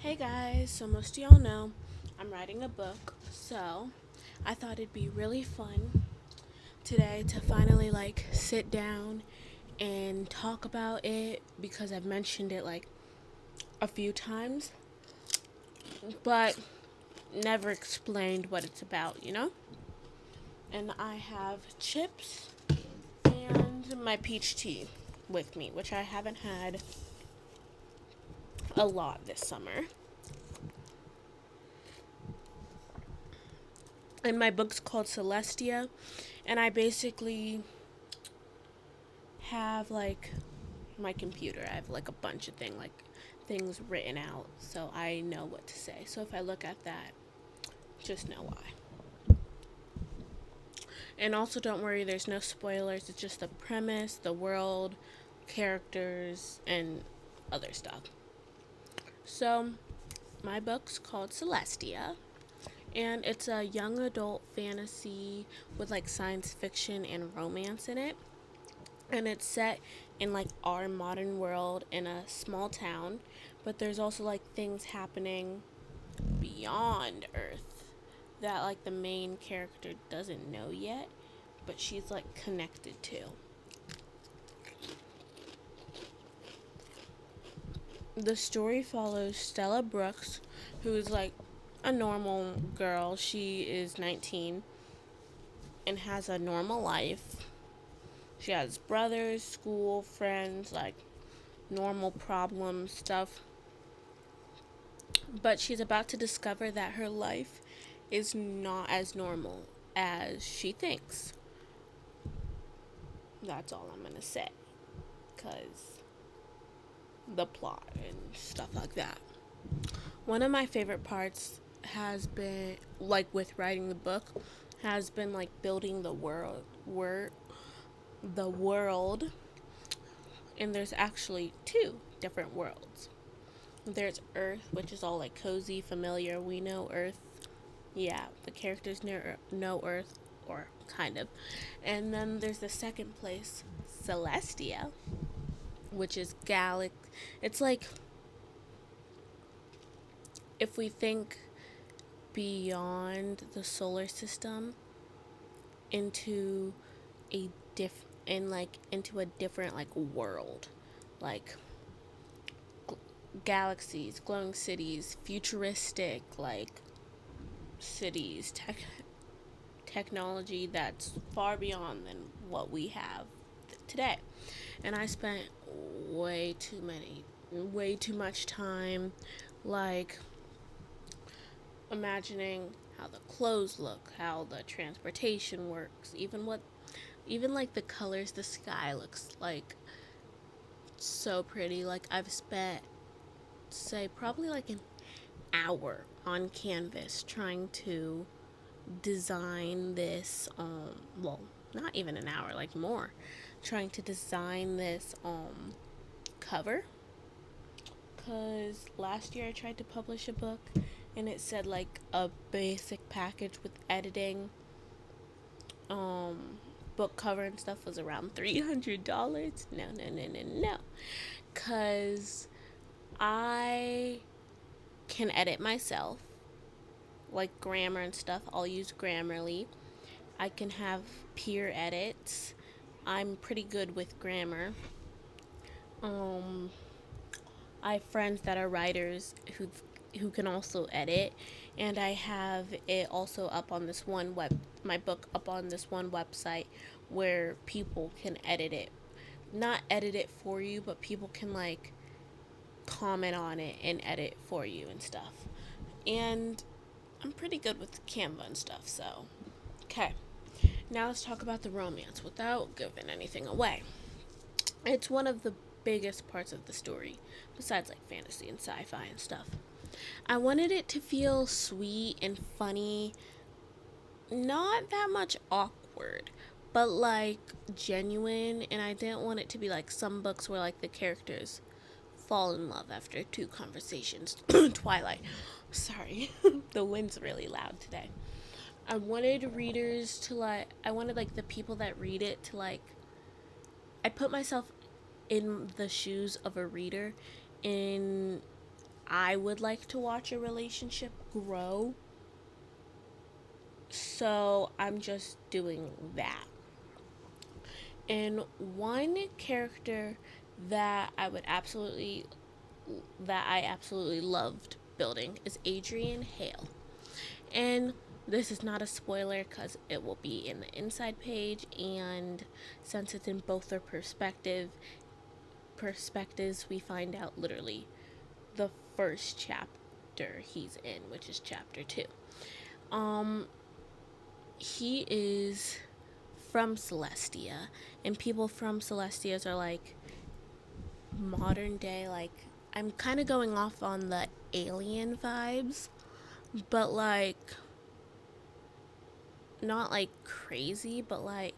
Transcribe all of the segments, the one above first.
Hey guys, so most of y'all know I'm writing a book, so I thought it'd be really fun today to finally sit down and talk about it because I've mentioned it a few times, but never explained what it's about. And I have chips and my peach tea with me, which I haven't had a lot this summer. And my book's called Celestia, and I basically have my computer. I have a bunch of things written out so I know what to say. So if I look at that, just know why. And also don't worry, there's no spoilers. It's just the premise, the world, characters, and other stuff. So my book's called Celestia, and it's a young adult fantasy with science fiction and romance in it. And it's set in our modern world in a small town, but there's also things happening beyond Earth that the main character doesn't know yet, but she's connected to. The story follows Stella Brooks, who is a normal girl. She is 19 and has a normal life. She has brothers, school, friends, normal problems, stuff. But she's about to discover that her life is not as normal as she thinks. That's all I'm gonna say. Because the plot and stuff like that. One of my favorite parts has been, with writing the book, has been building the world. And there's actually two different worlds. There's Earth, which is all cozy, familiar. We know Earth. Yeah, the characters know Earth, or kind of. And then there's the second place, Celestia, which is It's if we think beyond the solar system into a into a different world, like galaxies, glowing cities, futuristic cities, technology that's far beyond than what we have today. And I spent way too much time like imagining how the clothes look, how the transportation works, even the colors the sky looks like. So pretty. I've spent say probably an hour on canvas trying to design this well, not even an hour, more, trying to design this cover, cuz last year I tried to publish a book and it said a basic package with editing, book cover and stuff was around $300. No, cuz I can edit myself, grammar and stuff. I'll use Grammarly. I can have peer edits. I'm pretty good with grammar. Um, I have friends that are writers who can also edit, and I have it also up on this my book up on this one website where people can edit it. Not edit it for you, but people can comment on it and edit for you and stuff. And I'm pretty good with Canva and stuff, so okay. Now let's talk about the romance without giving anything away. It's one of the biggest parts of the story, besides fantasy and sci-fi and stuff. I wanted it to feel sweet and funny, not that much awkward, but genuine, and I didn't want it to be some books where the characters fall in love after two conversations. Twilight. Sorry, the wind's really loud today. I wanted readers to I wanted the people that read it to I put myself in the shoes of a reader, and I would like to watch a relationship grow. So I'm just doing that. And one character that I absolutely loved building is Adrian Hale. And this is not a spoiler because it will be in the inside page, and since it's in both their perspectives, we find out literally the first chapter he's in, which is chapter 2. He is from Celestia, and people from Celestias are like modern day, like, I'm kind of going off on the alien vibes, but like not like crazy, but like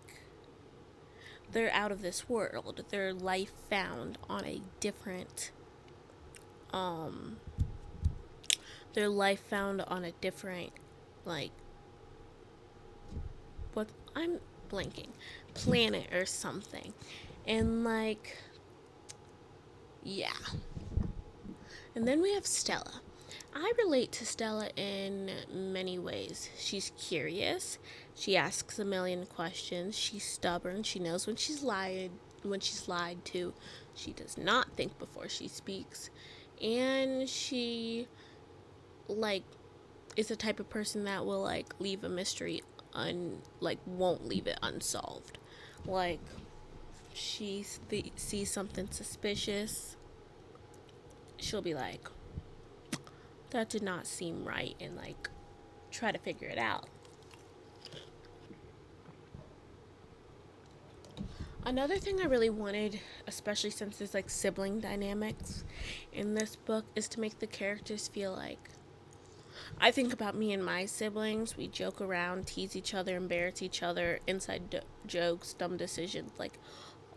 they're out of this world. Their life found on a different their life found on a different, like, what, I'm blanking, planet or something. And like, yeah. And then we have Stella. I relate to Stella in many ways. She's curious. She asks a million questions. She's stubborn. She knows when she's lied to. She does not think before she speaks. And she, like, is the type of person that will, like, leave a mystery won't leave it unsolved. Like, she sees something suspicious, she'll be like, that did not seem right, and like try to figure it out. Another thing I really wanted, especially since there's like sibling dynamics in this book, is to make the characters feel like, I think about me and my siblings. We joke around, tease each other, embarrass each other, inside jokes, dumb decisions, like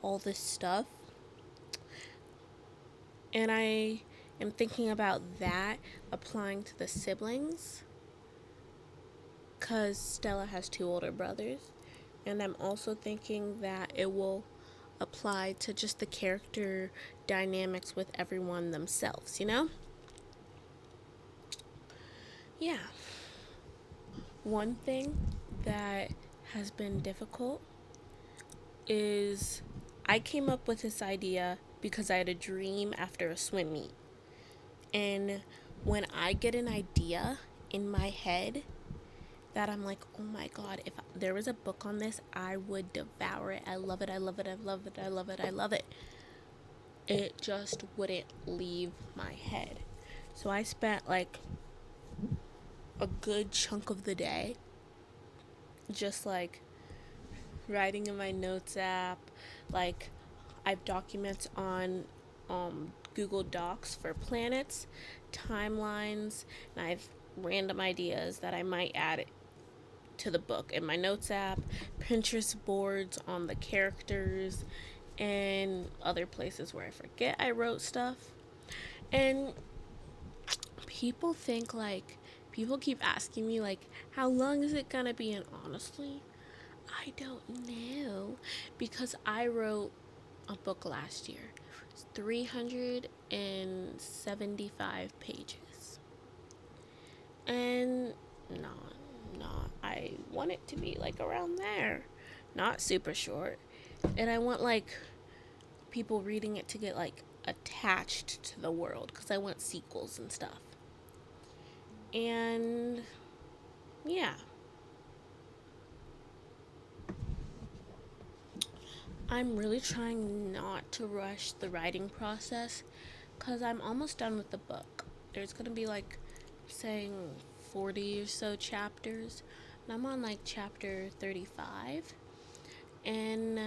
all this stuff. And I am thinking about that applying to the siblings, because Stella has 2 older brothers. And I'm also thinking that it will apply to just the character dynamics with everyone themselves, you know? Yeah. One thing that has been difficult is I came up with this idea because I had a dream after a swim meet. And when I get an idea in my head that I'm like, oh my god, if there was a book on this, I would devour it. I love it, I love it, I love it, I love it, I love it. It just wouldn't leave my head. So I spent like a good chunk of the day just like writing in my notes app. Like, I've documents on Google Docs for planets, timelines, and I've random ideas that I might add to the book in my notes app, Pinterest boards on the characters, and other places where I forget I wrote stuff. And people think like, people keep asking me like, how long is it gonna be? And honestly, I don't know, because I wrote a book last year. It's 375 pages. And no, I want it to be like around there, not super short. And I want like people reading it to get like attached to the world, because I want sequels and stuff. And yeah. I'm really trying not to rush the writing process, because I'm almost done with the book. There's going to be like, saying 40 or so chapters, and I'm on like chapter 35. And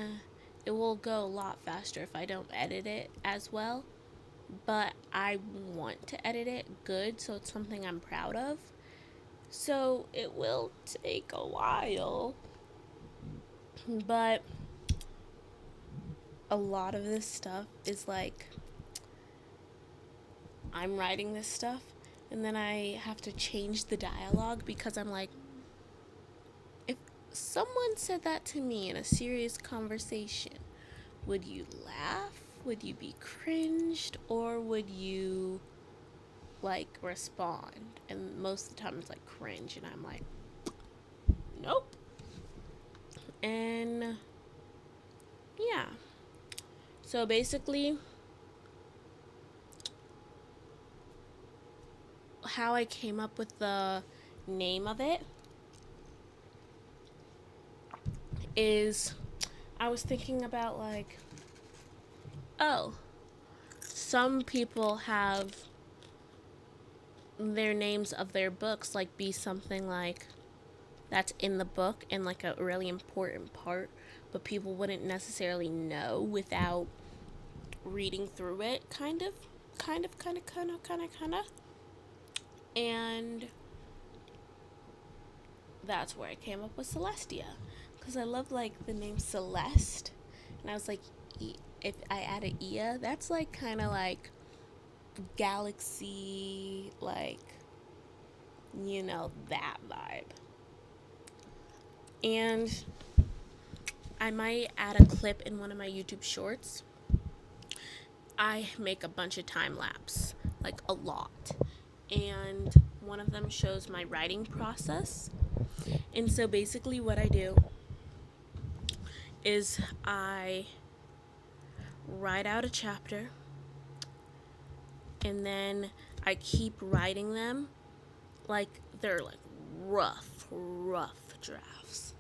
it will go a lot faster if I don't edit it as well. But I want to edit it good, so it's something I'm proud of. So it will take a while. But a lot of this stuff is like, I'm writing this stuff and then I have to change the dialogue, because I'm like, if someone said that to me in a serious conversation, would you laugh? Would you be cringed? Or would you like respond, and most of the time it's like cringe, and I'm like, nope. And yeah, so basically, how I came up with the name of it is I was thinking about like, oh, some people have their names of their books like be something like that's in the book and like a really important part, but people wouldn't necessarily know without reading through it, kind of. And that's where I came up with Celestia, because I love like the name Celeste, and I was like, if I add a Ia, that's like kind of like galaxy, like, you know, that vibe. And I might add a clip in one of my YouTube shorts. I make a bunch of time lapse, like a lot. And one of them shows my writing process. And so basically, what I do is I write out a chapter, and then I keep writing them like they're like rough drafts.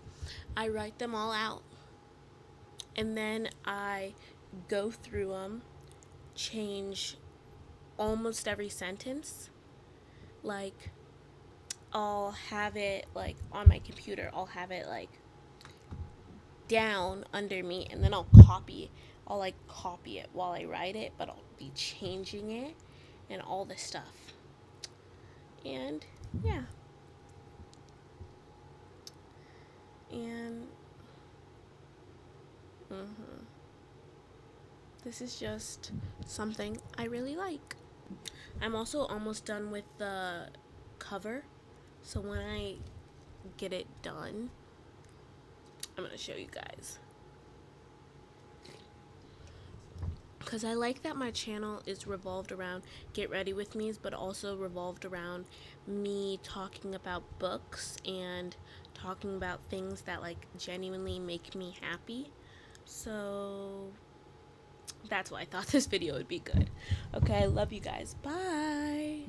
I write them all out, and then I go through them, change almost every sentence. Like, I'll have it like on my computer, I'll have it like down under me, and then I'll like copy it while I write it, but I'll be changing it and all this stuff. And yeah. And this is just something I really like. I'm also almost done with the cover, so when I get it done, I'm gonna show you guys. Because I like that my channel is revolved around Get Ready With Me's, but also revolved around me talking about books and talking about things that like genuinely make me happy. So that's why I thought this video would be good. Okay, I love you guys. Bye.